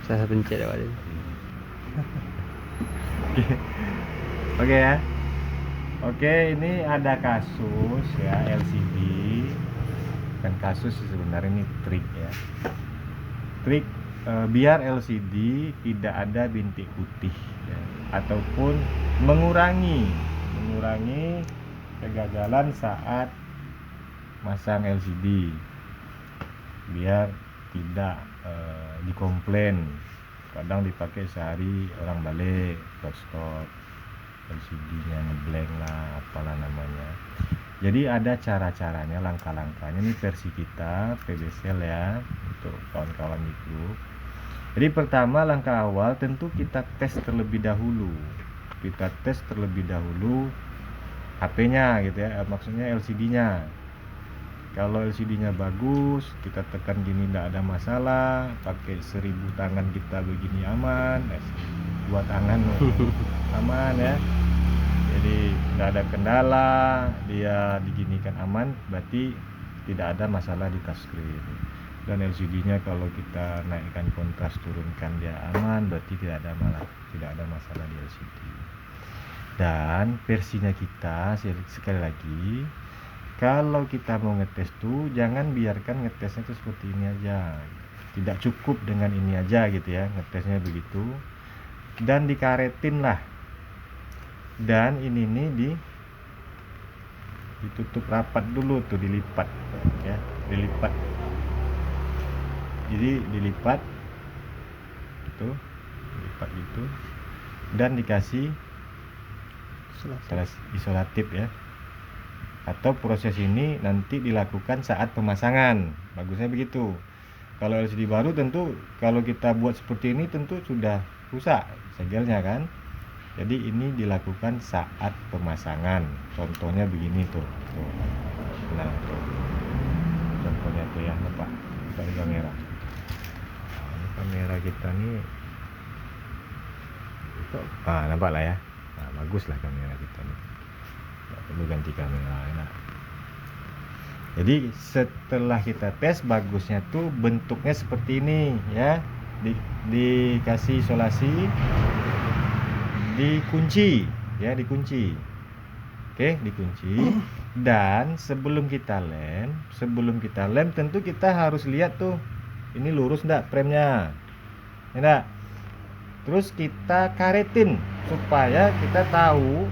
Saya pencet ya Pak. Oke ya. Oke, ini ada kasus ya LCD. Bukan kasus sih sebenarnya, ini trik ya. Trik biar LCD tidak ada bintik putih ya, ataupun mengurangi kegagalan saat masang LCD, biar tidak dikomplain. Kadang dipakai sehari orang balik stop LCD-nya ngeblank lah, apalah namanya. Jadi ada cara-caranya, langkah-langkahnya. Ini versi kita PBSL ya, untuk kawan-kawan di grup. Jadi pertama, langkah awal tentu kita tes terlebih dahulu. Kita tes terlebih dahulu HP-nya gitu ya, maksudnya LCD-nya. Kalau LCD-nya bagus, kita tekan gini tidak ada masalah. Pakai 1000 tangan kita begini aman. 2 tangan aman ya. Jadi tidak ada kendala, dia diginikan aman, berarti tidak ada masalah di touchscreen. Dan LCD-nya kalau kita naikkan kontras, turunkan, dia aman, berarti tidak ada masalah di LCD. Dan versinya kita sekali lagi, kalau kita mau ngetes tuh jangan biarkan ngetesnya tuh seperti ini aja. Tidak cukup dengan ini aja gitu ya, ngetesnya begitu. Dan dikaretin lah. Dan ini nih ditutup rapat dulu tuh, dilipat ya, dilipat. Jadi dilipat tuh, dilipat gitu, dan dikasih isolatif ya. Atau proses ini nanti dilakukan saat pemasangan, bagusnya begitu. Kalau LCD baru tentu kalau kita buat seperti ini tentu sudah rusak segelnya kan. Jadi ini dilakukan saat pemasangan. Contohnya begini tuh. Nah, tuh. Contohnya tuh ya, Bapak. Dari kamera. Nah, ini kamera kita nih. Nampak lah ya. Nah, bagus lah kamera kita nih. Nggak perlu ganti kamera, enak. Jadi setelah kita tes, bagusnya tuh bentuknya seperti ini ya. Dikasih isolasi, dikunci ya, dikunci. Oke, dikunci. Dan sebelum kita lem tentu kita harus lihat tuh ini lurus enggak premnya, enggak. Terus kita karetin supaya kita tahu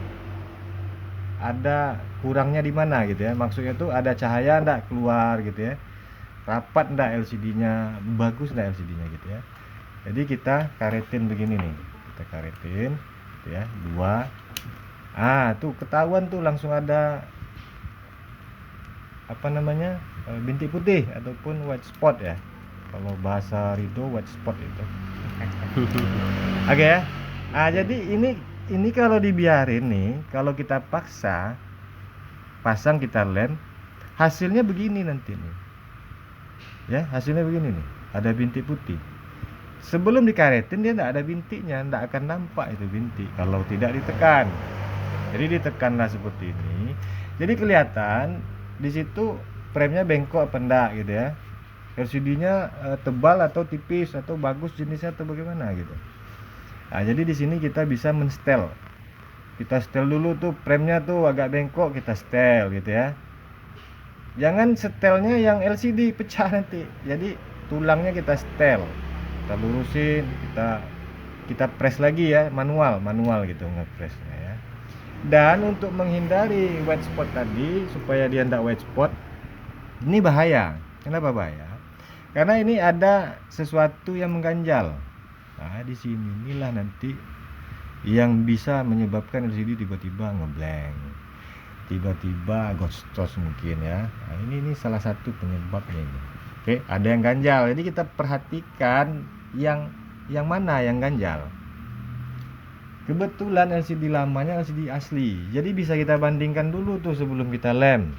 ada kurangnya di mana gitu ya. Maksudnya tuh ada cahaya enggak keluar gitu ya, rapat enggak LCD-nya, bagus enggak LCD-nya gitu ya. Jadi kita karetin begini nih, kita karetin ya, 2. Tuh ketahuan tuh langsung ada apa namanya, bintik putih ataupun white spot ya, kalau bahasa Rido white spot itu. Oke ya. Jadi ini kalau dibiarin nih, kalau kita paksa pasang, kita lem, hasilnya begini nanti nih ya, hasilnya begini nih, ada bintik putih. Sebelum dikaretin dia tidak ada bintiknya, tidak akan nampak itu bintik kalau tidak ditekan. Jadi ditekanlah seperti ini. Jadi kelihatan di situ premnya bengkok apa enggak gitu ya. LCD-nya tebal atau tipis, atau bagus jenisnya atau bagaimana gitu. Jadi di sini kita bisa menstel. Kita setel dulu tuh premnya tuh agak bengkok, kita setel gitu ya. Jangan setelnya yang LCD pecah nanti. Jadi tulangnya kita setel. Kita lurusin, kita press lagi ya, manual gitu ngepressnya ya. Dan untuk menghindari white spot tadi, supaya dia tidak white spot, ini bahaya. Kenapa bahaya? Karena ini ada sesuatu yang mengganjal. Di sini inilah nanti yang bisa menyebabkan LCD tiba-tiba ngeblank, tiba-tiba ghostos mungkin ya. Ini salah satu penyebabnya ini. Oke, ada yang ganjal. Jadi kita perhatikan yang mana yang ganjal. Kebetulan LCD lamanya LCD asli. Jadi bisa kita bandingkan dulu tuh sebelum kita lem.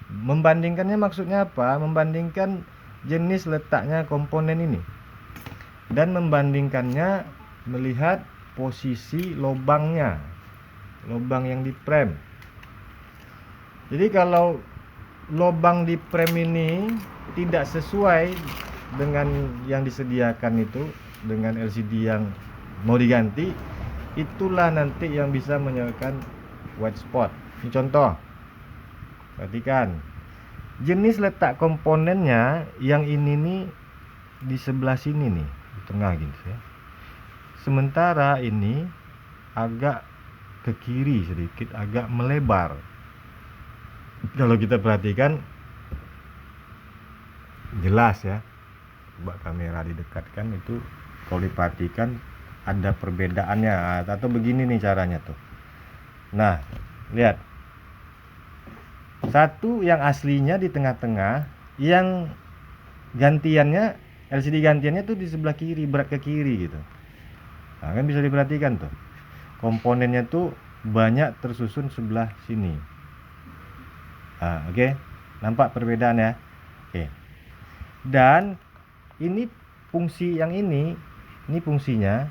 Membandingkannya maksudnya apa? Membandingkan jenis letaknya komponen ini. Dan membandingkannya melihat posisi lubangnya. Lubang yang di prem. Jadi kalau lubang di prem ini tidak sesuai dengan yang disediakan itu, dengan LCD yang mau diganti, itulah nanti yang bisa menyebabkan white spot. Ini contoh, perhatikan jenis letak komponennya. Yang ini nih di sebelah sini nih, di tengah gitu ya. Sementara ini agak ke kiri sedikit, agak melebar. Kalau kita perhatikan jelas ya, coba kamera didekatkan, itu kalau diperhatikan ada perbedaannya. Atau begini nih caranya tuh. Nah, lihat, satu yang aslinya di tengah-tengah, yang gantiannya, LCD gantiannya tuh di sebelah kiri, berat ke kiri gitu. Nah, kan bisa diperhatikan tuh, komponennya tuh banyak tersusun sebelah sini. Oke. Nampak perbedaan ya. Oke. Dan ini fungsi yang ini fungsinya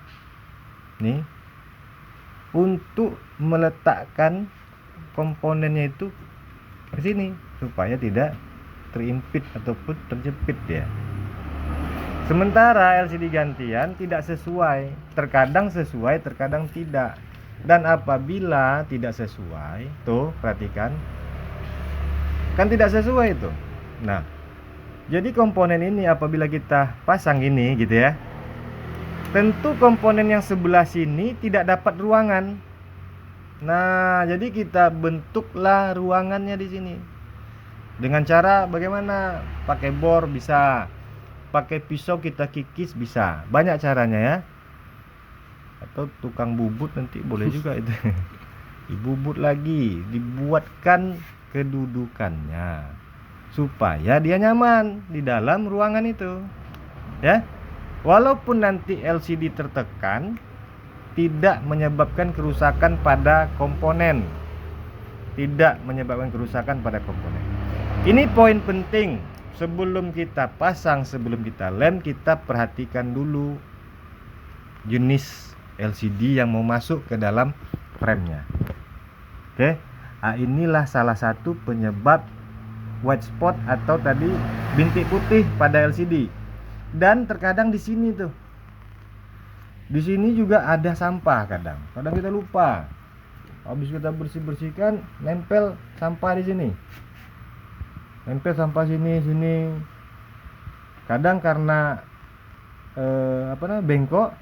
nih untuk meletakkan komponennya itu ke sini supaya tidak terimpit ataupun terjepit ya. Sementara LCD gantian tidak sesuai, terkadang sesuai, terkadang tidak. Dan apabila tidak sesuai, tuh perhatikan, kan tidak sesuai itu. Nah, jadi komponen ini apabila kita pasang ini gitu ya, tentu komponen yang sebelah sini tidak dapat ruangan. Nah, jadi kita bentuklah ruangannya di sini. Dengan cara bagaimana? Pakai bor bisa, pakai pisau kita kikis bisa, banyak caranya ya. Atau tukang bubut nanti boleh juga itu. Dibubut lagi, dibuatkan kedudukannya supaya dia nyaman di dalam ruangan itu ya. Walaupun nanti LCD tertekan, tidak menyebabkan kerusakan pada komponen, tidak menyebabkan kerusakan pada komponen. Ini poin penting. Sebelum kita pasang, sebelum kita lem, kita perhatikan dulu jenis LCD yang mau masuk ke dalam frame-nya. Oke. Nah, inilah salah satu penyebab white spot atau tadi bintik putih pada LCD. Dan terkadang di sini tuh, di sini juga ada sampah kadang kita lupa. Habis kita bersihkan, nempel sampah di sini, nempel sampah sini. Kadang karena bengkok,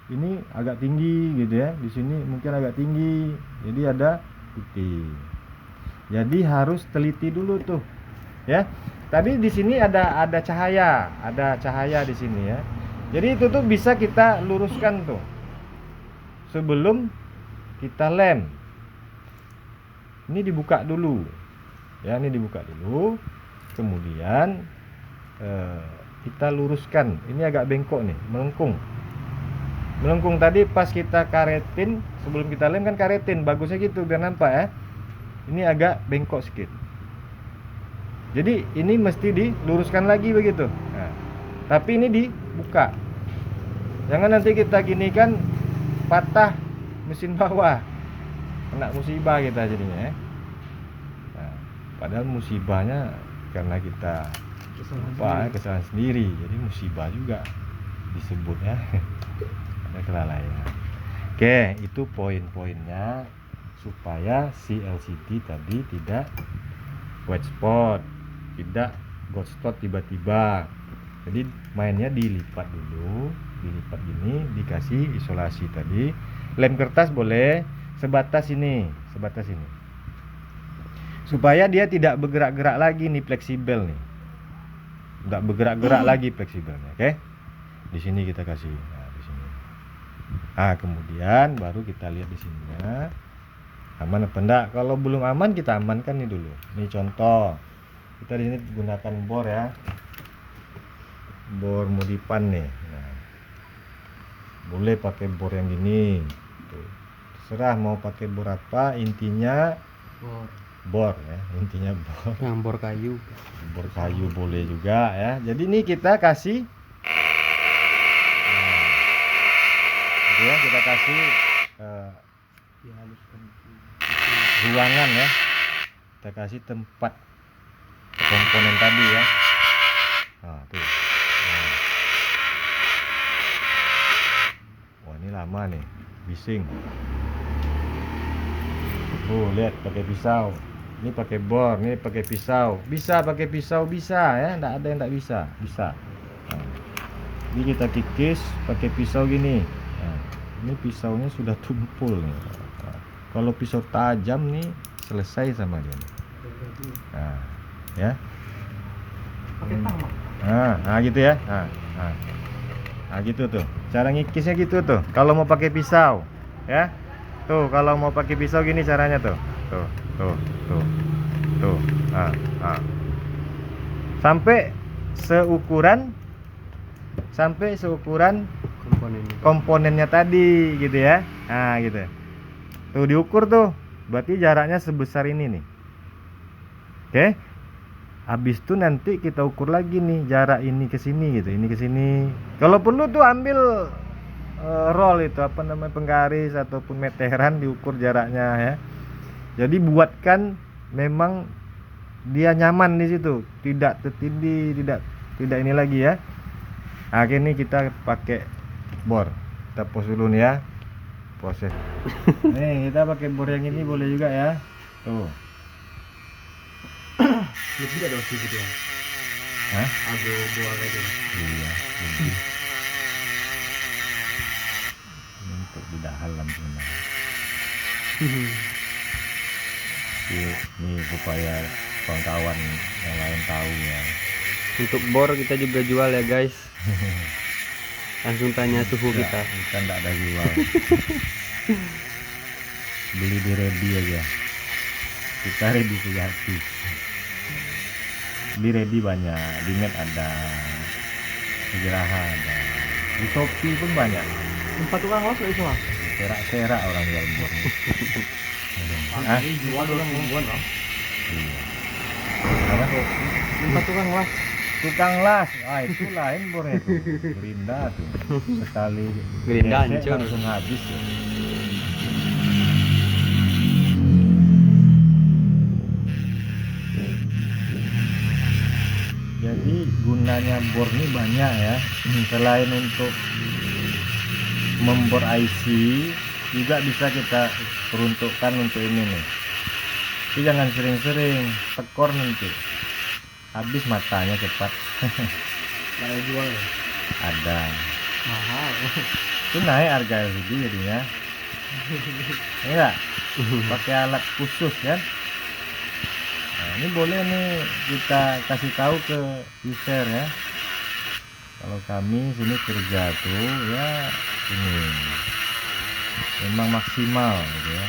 ini agak tinggi gitu ya, di sini mungkin agak tinggi, jadi ada putih. Jadi harus teliti dulu tuh ya. Tadi di sini ada cahaya di sini ya. Jadi itu tuh bisa kita luruskan tuh sebelum kita lem. Ini dibuka dulu ya, ini dibuka dulu, kemudian kita luruskan. Ini agak bengkok nih, melengkung tadi pas kita karetin, sebelum kita lem kan karetin, bagusnya gitu biar nampak ya. Ini agak bengkok sedikit, jadi ini mesti diluruskan lagi begitu. Nah, tapi ini dibuka, jangan nanti kita gini kan patah mesin bawah, kena musibah kita jadinya ya. Nah, padahal musibahnya karena kita kesalahan sendiri, jadi musibah juga disebut ya. Ada kelalaian. Oke, itu poin-poinnya supaya si LCD tadi tidak white spot, tidak gold spot tiba-tiba. Jadi mainnya dilipat dulu, dilipat gini, dikasih isolasi tadi. Lem kertas boleh sebatas ini, supaya dia tidak bergerak-gerak lagi nih, fleksibel nih, nggak bergerak-gerak lagi fleksibelnya. Oke, di sini kita kasih. Nah, di sini. Nah, kemudian baru kita lihat di sininya aman apa enggak. Kalau belum aman, kita amankan nih dulu. Ini contoh, kita di sini gunakan bor ya, bor modifan nih. Nah, boleh pakai bor yang gini tuh, terserah mau pakai bor apa, intinya bor ya, intinya bor. Yang bor kayu boleh juga ya. Jadi ini kita kasih ya, kita kasih ruangan ya, kita kasih tempat komponen tadi ya. Nah, tuh lama nih, bising. Lihat pakai pisau. Ini pakai bor, ini pakai pisau. Bisa pakai pisau, bisa ya, enggak ada yang enggak bisa. Bisa. Nah, ini kita kikis pakai pisau gini. Nah, ini pisaunya sudah tumpul nih. Nah, kalau pisau tajam nih selesai sama dia nih. Nah, ya. Pakai tang, Bang. Nah gitu ya. Nah gitu tuh. Cara ngikisnya gitu tuh. Kalau mau pakai pisau, ya. Tuh, kalau mau pakai pisau gini caranya tuh. Tuh. Nah. Sampai seukuran komponennya tadi gitu ya. Nah, gitu. Tuh diukur tuh. Berarti jaraknya sebesar ini nih. Oke. Habis itu nanti kita ukur lagi nih jarak ini ke sini gitu, ini ke sini. Kalau perlu tuh ambil roll itu apa namanya, penggaris ataupun meteran, diukur jaraknya ya. Jadi buatkan memang dia nyaman di situ, tidak tertindih, tidak ini lagi ya. Nah, ini kita pakai bor. Kita pause dulu nih ya. Proses. Nih, kita pakai bor yang ini boleh juga ya. Tuh. Lebih ada waktu gitu ya. Hah? Ada buah gitu. Iya, lebih. Ini untuk di dalam sebenarnya. Ini supaya kawan-kawan yang lain tahu ya. Untuk bor kita juga jual ya guys. Langsung tanya suhu kita. Kita enggak ada jual. Beli di Ready aja. Kita Ready Sejati. Di Ready banyak, di Net ada, di Geraha ada, di Shopee pun banyak. Tempat tukang los nggak semua. Serak-serak orang jual bor. Hah? Jual orang buat Bang. Iya. Apa? Tempat tukang los. Tukang las, itu lain bornya tuh. Gerinda tuh. Sekali Gerinda gesek hancur. langsung habis tuh. Jadi gunanya bor ini banyak ya. Selain untuk membor IC, juga bisa kita peruntukkan untuk ini nih. Tapi jangan sering-sering, tekor nanti. Habis matanya cepat. Nggak ada jual ya. Ada. Mahal. Itu naik harga LCD jadinya. Enggak? Pakai alat khusus kan? Nah, ini boleh nih kita kasih tahu ke user ya. Kalau kami sini kerja tuh ya ini memang maksimal gitu ya.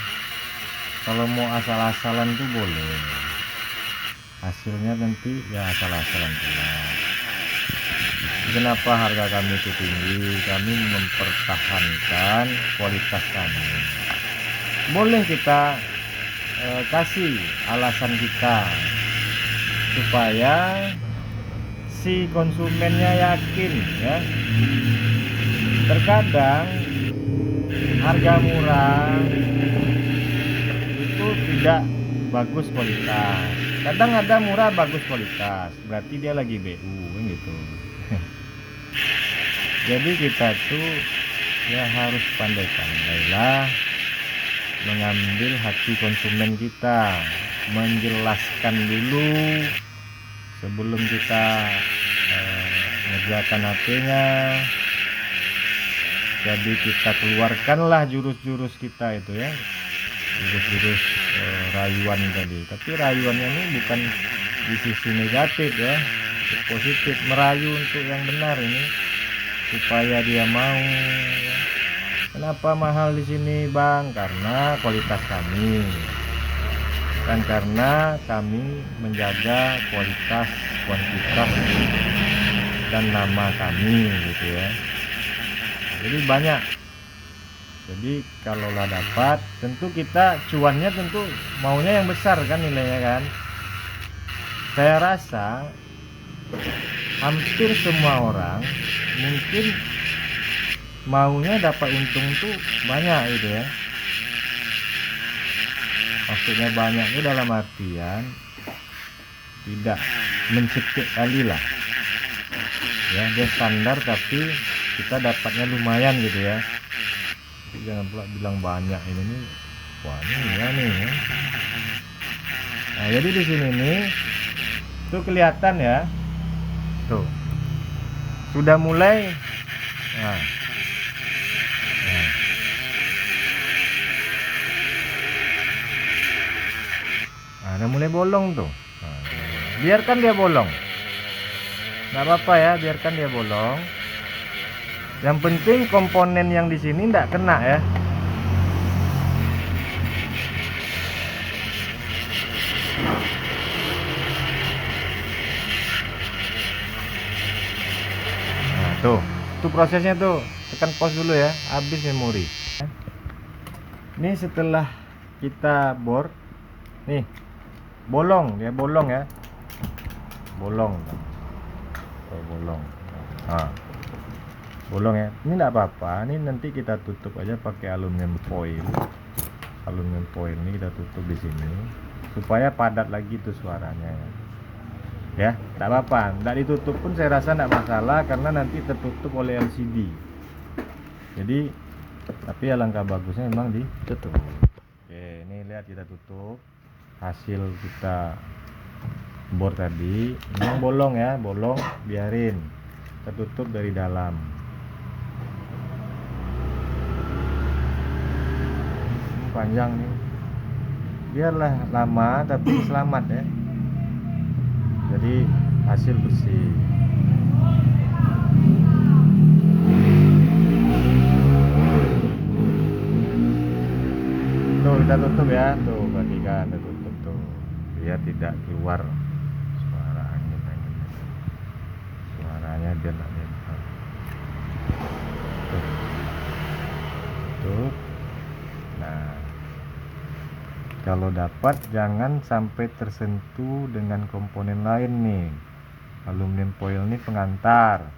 Kalau mau asal-asalan tuh boleh. Hasilnya nanti ya asal-asalan pula. Kenapa harga kami itu tinggi? Kami mempertahankan kualitas kami. Boleh kita kasih alasan kita supaya si konsumennya yakin ya. Terkadang harga murah itu tidak bagus kualitas. Kadang ada murah bagus kualitas, berarti dia lagi BU kan gitu. Jadi kita tuh ya harus pandai-pandai lah mengambil hati konsumen kita, menjelaskan dulu sebelum kita mengerjakan HP-nya. Jadi kita keluarkanlah jurus-jurus kita itu ya, jurus-jurus rayuan tadi. Tapi rayuannya ini bukan di sisi negatif ya, positif, merayu untuk yang benar ini supaya dia mau. Kenapa mahal di sini bang? Karena kualitas kami, kan karena kami menjaga kualitas, kuantitas dan nama kami gitu ya. Jadi banyak. Jadi kalaulah dapat, tentu kita cuannya tentu maunya yang besar kan nilainya kan. Saya rasa hampir semua orang mungkin maunya dapat untung tuh banyak gitu ya. Maksudnya banyak itu dalam artian tidak mencekik kali lah ya, dia standar tapi kita dapatnya lumayan gitu ya. Tapi jangan pula bilang banyak ini nih. Wah ini ya nih ya. Nah jadi di sini nih tuh kelihatan ya, tuh sudah mulai. Nah, nah. Nah, udah mulai bolong tuh. Nah, biarkan dia bolong, nggak apa-apa ya, biarkan dia bolong. Yang penting komponen yang di sini nggak kena ya. Nah, tuh prosesnya tuh. Tekan pause dulu ya, habis memori. Ini setelah kita bor, nih bolong, dia bolong ya, bolong, oh, bolong. Nah, bolong ya. Ini nggak apa-apa. Ini nanti kita tutup aja pakai aluminium foil. Aluminium foil ini kita tutup di sini supaya padat lagi tuh suaranya. Ya, nggak apa-apa. Nggak ditutup pun saya rasa nggak masalah karena nanti tertutup oleh LCD. Jadi, tapi alangkah bagusnya memang ditutup. Oke, ini lihat kita tutup. Hasil kita bor tadi, memang bolong ya, bolong, biarin. Kita tutup dari dalam. Panjang nih, biarlah lama tapi selamat ya. Jadi hasil bersih. Tuh kita tutup ya, tuh perhatikan, kita tutup tuh biar tidak keluar suara angin. Suaranya biar nggak nempel. Tuh. Nah, kalau dapat jangan sampai tersentuh dengan komponen lain nih. Aluminium foil ini pengantar.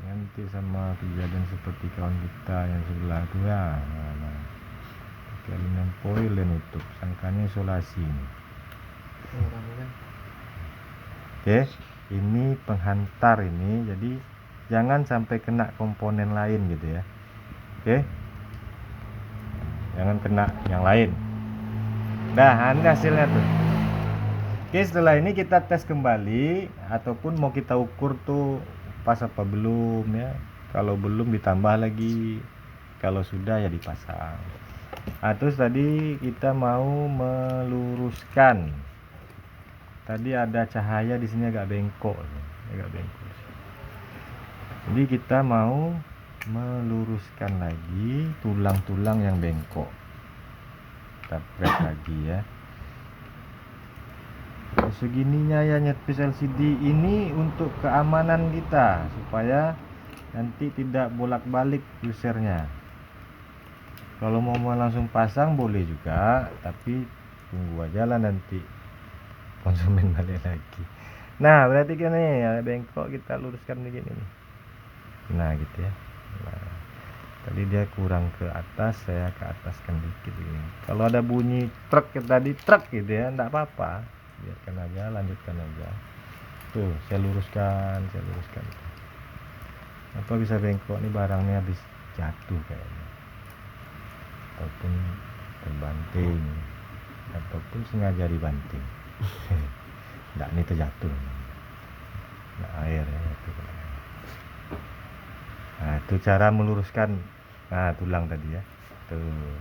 Nanti sama kejadian seperti kawan kita yang sebelah tuh ya. Nah, pakai aluminium foil dan nutup, sangkanya isolasi nih. Oke, ini penghantar ini, jadi jangan sampai kena komponen lain gitu ya. Oke, jangan kena yang lain. Nah, ini hasilnya tuh. Oke, setelah ini kita tes kembali ataupun mau kita ukur tuh pas apa belum ya. Kalau belum ditambah lagi, kalau sudah ya dipasang. Nah, terus tadi kita mau meluruskan. Tadi ada cahaya di sini agak bengkok. Jadi kita mau meluruskan lagi tulang-tulang yang bengkok. Kita press lagi ya. Segininya ya nyetpis LCD ini untuk keamanan kita supaya nanti tidak bolak-balik usernya. Kalau mau langsung pasang boleh juga, tapi tunggu aja lah nanti konsumen balik lagi. Nah, berarti kan nih ya, bengkok kita luruskan begini nih. Nah, gitu ya. Nah, tadi dia kurang ke atas, saya ke ataskan dikit ini. Kalau ada bunyi truk tadi truk gitu ya, enggak apa-apa. Biarkan aja, lanjutkan aja. Tuh, saya luruskan. Apa bisa bengkok nih, barangnya habis jatuh kayaknya. Ataupun terbanting ataupun sengaja dibanting. Enggak, ini terjatuh. Enggak air ya itu. Nah, itu cara meluruskan tulang tadi ya. Tuh.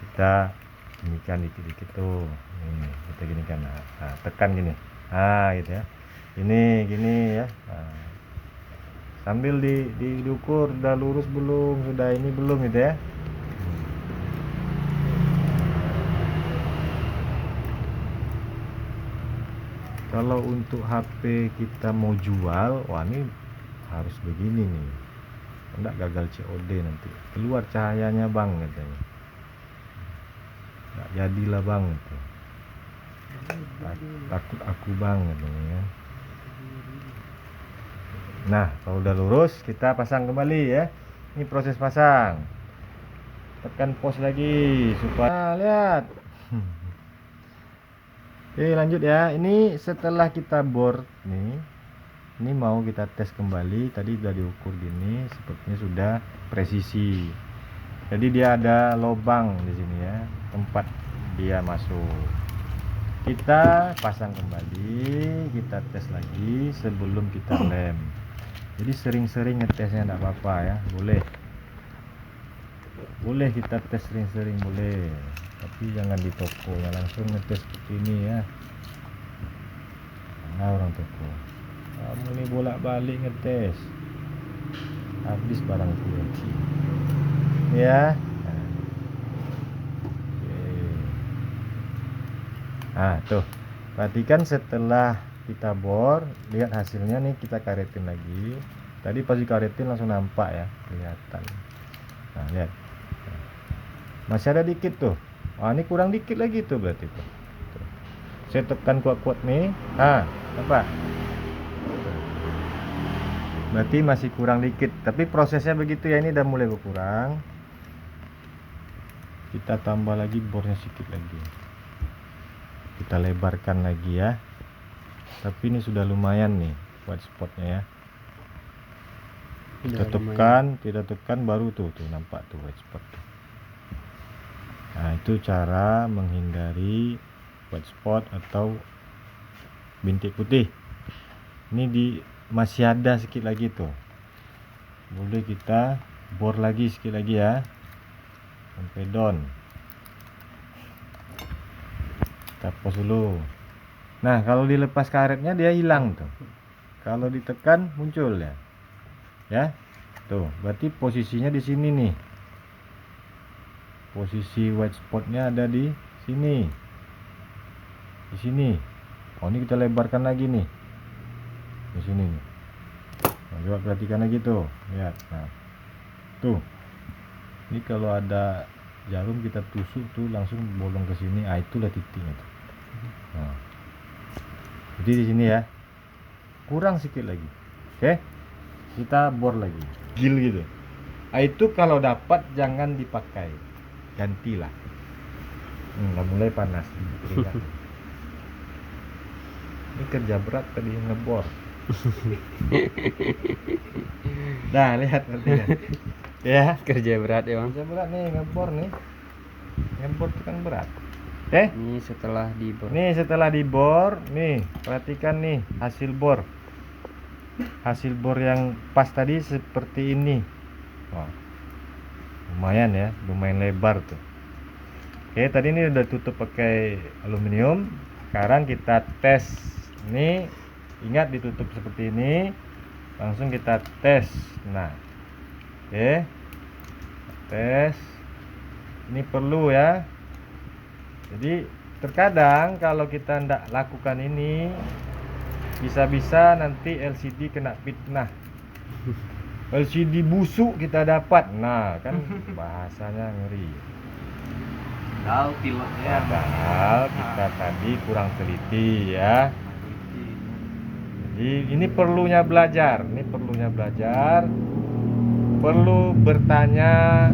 Kita ginikan dikit-dikit tuh. Ini kita ginikan. Nah, tekan gini. Gitu ya. Ini gini ya. Nah, sambil diukur sudah lurus belum, sudah ini belum gitu ya. Kalau untuk HP kita mau jual, wah ini harus begini nih. Enggak gagal COD nanti. Keluar cahayanya bang katanya. Enggak jadilah bang gitu. Takut aku bang katanya ya. Nah, kalau udah lurus kita pasang kembali ya. Ini proses pasang. Tekan pause lagi supaya lihat. Oke, lanjut ya. Ini setelah kita bor nih. Ini mau kita tes kembali. Tadi sudah diukur gini, sepertinya sudah presisi. Jadi dia ada lubang di sini ya, tempat dia masuk. Kita pasang kembali, kita tes lagi sebelum kita lem. Jadi sering-sering ngetesnya enggak apa-apa ya, boleh. Boleh kita tes sering-sering boleh. Tapi jangan di toko ya, langsung ngetes seperti ini ya. Nah, orang toko. Kamu ini bolak-balik ngetes. Habis barang kunci. Ya. Nah, tuh. Perhatikan setelah kita bor, lihat hasilnya nih, kita karetin lagi. Tadi pas dikaretin langsung nampak ya, kelihatan. Nah, lihat. Masih ada dikit tuh. Wah, ini kurang dikit lagi tuh berarti tuh. Tuh. Saya tekan kuat-kuat nih. Nah, nampak? Berarti masih kurang dikit, tapi prosesnya begitu ya, ini udah mulai berkurang. Kita tambah lagi bornya sedikit lagi. Kita lebarkan lagi ya. Tapi ini sudah lumayan nih white spotnya ya. Kita tekan baru tuh nampak tuh white spot tuh. Nah, itu cara menghindari white spot atau bintik putih. Ini masih ada sedikit lagi tuh. Boleh kita bor lagi sedikit lagi ya. Sampai down. Kita pause dulu. Nah, kalau dilepas karetnya dia hilang tuh. Kalau ditekan muncul ya. Ya. Tuh, berarti posisinya di sini nih. Posisi white spotnya ada di sini. Di sini. Oh, ini kita lebarkan lagi nih. Di sini nih. Nah, coba perhatikan lagi tuh. Lihat. Nah. Tuh. Ini kalau ada jarum kita tusuk tuh langsung bolong ke sini. Ah, itulah titiknya tuh. Nah. Jadi di sini ya. Kurang sedikit lagi. Oke. Kita bor lagi. Gil gitu. Ah, itu kalau dapat jangan dipakai. Gantilah. Udah mulai panas. Ini kerja berat tadi ngebor. Nah, lihat nanti kan. Ya, Kerja berat ya bang. kerja berat nih ngebor nih. Ngebor itu kan berat. Oke. Ini setelah dibor. Nih setelah dibor, nih perhatikan nih hasil bor. Hasil bor yang pas tadi seperti ini. Wah, lumayan ya, lumayan lebar tuh. Oke, tadi ini udah tutup pakai aluminium. Sekarang kita tes. Ini ingat ditutup seperti ini. Langsung kita tes. Nah, oke, tes. Ini perlu ya. Jadi terkadang kalau kita tidak lakukan ini, bisa-bisa nanti LCD kena fitnah. LCD busuk kita dapat. Nah, kan bahasanya ngeri. Tahu pilotnya. Padahal kita tadi kurang teliti ya. Jadi ini perlunya belajar. Ini perlunya belajar. Perlu bertanya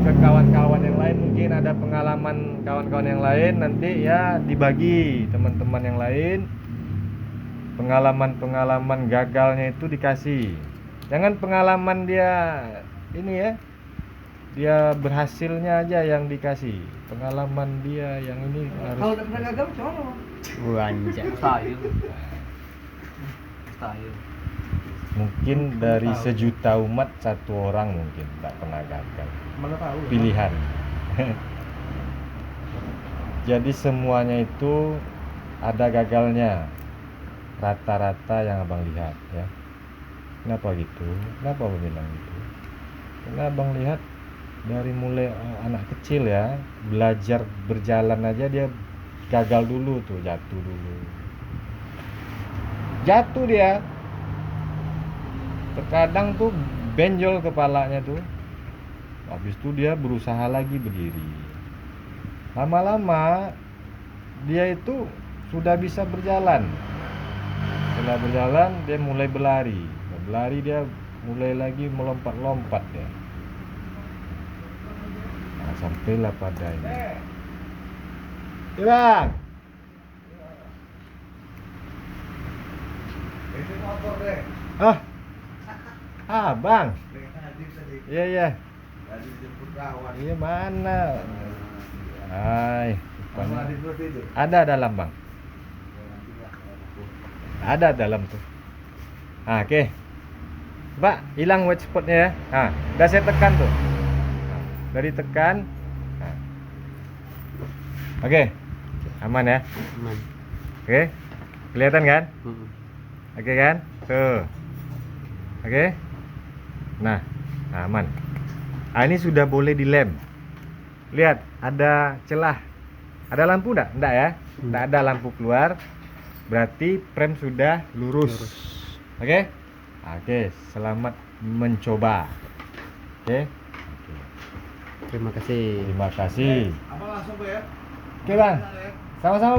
ke kawan-kawan yang lain, mungkin ada pengalaman kawan-kawan yang lain, nanti ya dibagi teman-teman yang lain pengalaman-pengalaman gagalnya itu dikasih. Jangan pengalaman dia ini ya, dia berhasilnya aja yang dikasih. Pengalaman dia yang ini Kalau harus. udah pernah gagal coba. Anjay. Mustahil. Mustahil. Mungkin dari sejuta umat satu orang mungkin tak pernah gagal. Mana tahu. Pilihan. Jadi semuanya itu ada gagalnya. Rata-rata yang abang lihat ya. Kenapa gitu? Kenapa abang bilang gitu? Karena abang lihat dari mulai anak kecil ya, belajar berjalan aja dia gagal dulu tuh, jatuh dulu. Jatuh dia. Terkadang tuh benjol kepalanya tuh. Habis itu dia berusaha lagi berdiri. Lama-lama dia itu sudah bisa berjalan. Setelah berjalan dia mulai berlari. Berlari dia mulai lagi melompat-lompat ya. Nah, sampailah pada ini. Bang. Ah, bang. Iya. Iya mana? Hai, ada dalam bang. Ada dalam tuh. Ah, oke. Pak, hilang white spotnya ya. Nah, udah saya tekan tuh. Nah, dari tekan. Nah. Oke, aman ya. Aman. Oke, kelihatan kan? Mm. Oke kan? Tuh. Oke. Nah, aman. Ah, ini sudah boleh dilem. Lihat, ada celah. Ada lampu enggak? Enggak ya? Enggak ada lampu keluar. Berarti prem sudah lurus. Oke? Oke, selamat mencoba. Oke? Terima kasih. Terima kasih. Apa langsung ya? Oke, Bang. Sama-sama, Bang.